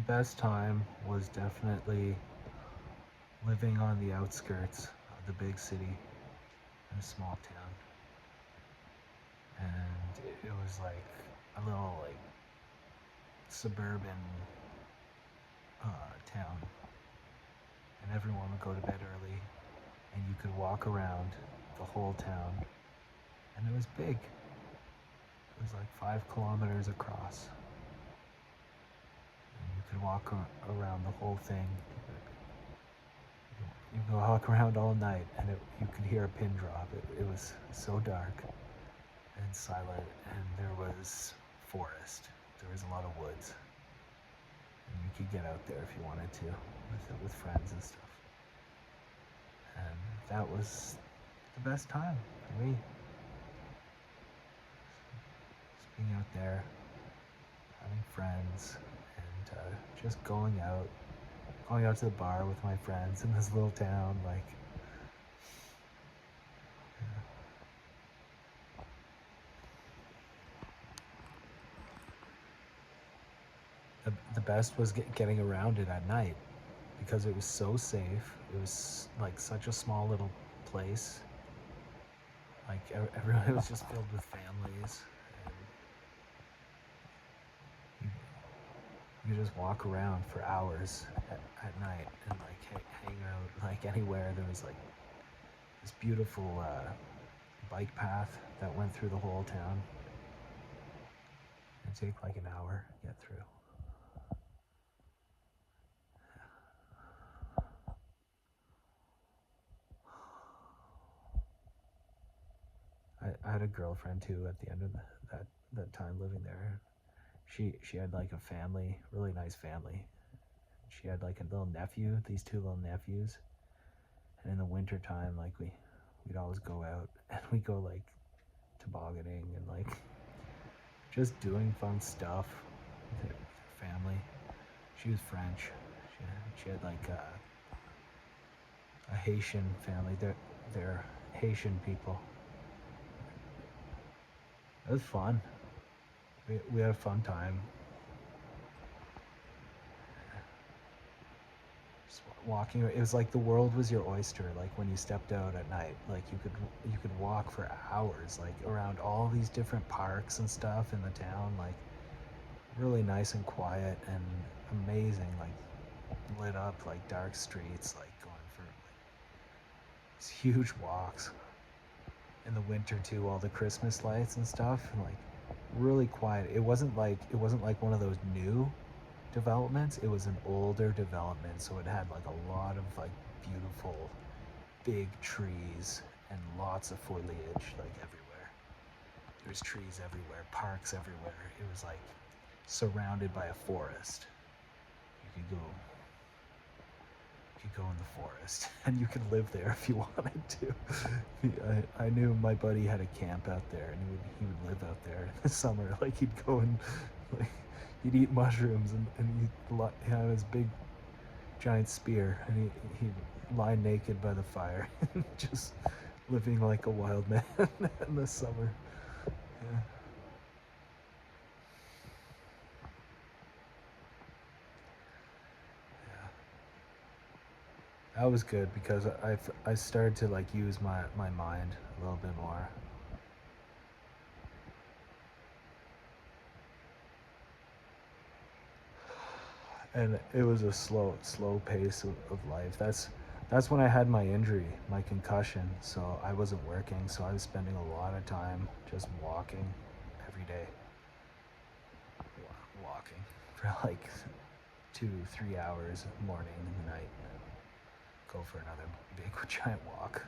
best time was definitely living on the outskirts of the big city in a small town. And it was like a little like suburban town, and everyone would go to bed early, and you could walk around the whole town, and it was big. It was like 5 kilometers across, and you could walk around the whole thing. You could walk around all night, and you could hear a pin drop. It was so dark and silent, and there was forest. There was a lot of woods, and you could get out there if you wanted to with friends and stuff. And that was the best time for me. Just being out there, having friends, and just going out to the bar with my friends in this little town. Like, the best was getting around it at night because it was so safe. It was like such a small little place. Like everyone was just filled with families, and you just walk around for hours at night and like hang out like anywhere. There was like this beautiful bike path that went through the whole town. It'd take like an hour to get through. I had a girlfriend too at the end of that time living there. She had like a family, really nice family. She had like a little nephew, these two little nephews. And in the winter time, like we'd always go out and we go like tobogganing and like just doing fun stuff with her family. She was French. She had like a Haitian family. They're Haitian people. It was fun. We had a fun time. Just walking, it was like the world was your oyster. Like when you stepped out at night, like you could walk for hours, like around all these different parks and stuff in the town. Like really nice and quiet and amazing. Like lit up, like dark streets, like going for like these huge walks. In the winter too, all the Christmas lights and stuff, and like really quiet. It wasn't like one of those new developments. It was an older development, so it had like a lot of like beautiful big trees and lots of foliage like everywhere. There's trees everywhere, parks everywhere. It was like surrounded by a forest. You could go you could go in the forest and you could live there if you wanted to. I knew my buddy had a camp out there, and he would live out there in the summer. Like he'd go and like he'd eat mushrooms, and he'd have his big giant spear, and he'd lie naked by the fire, just living like a wild man in the summer. Yeah. Yeah. That was good because I started to like use my mind a little bit more. And it was a slow pace of life. That's when I had my injury, my concussion. So I wasn't working, so I was spending a lot of time just walking every day, walking for like 2 3 hours morning and night, go for another big giant walk.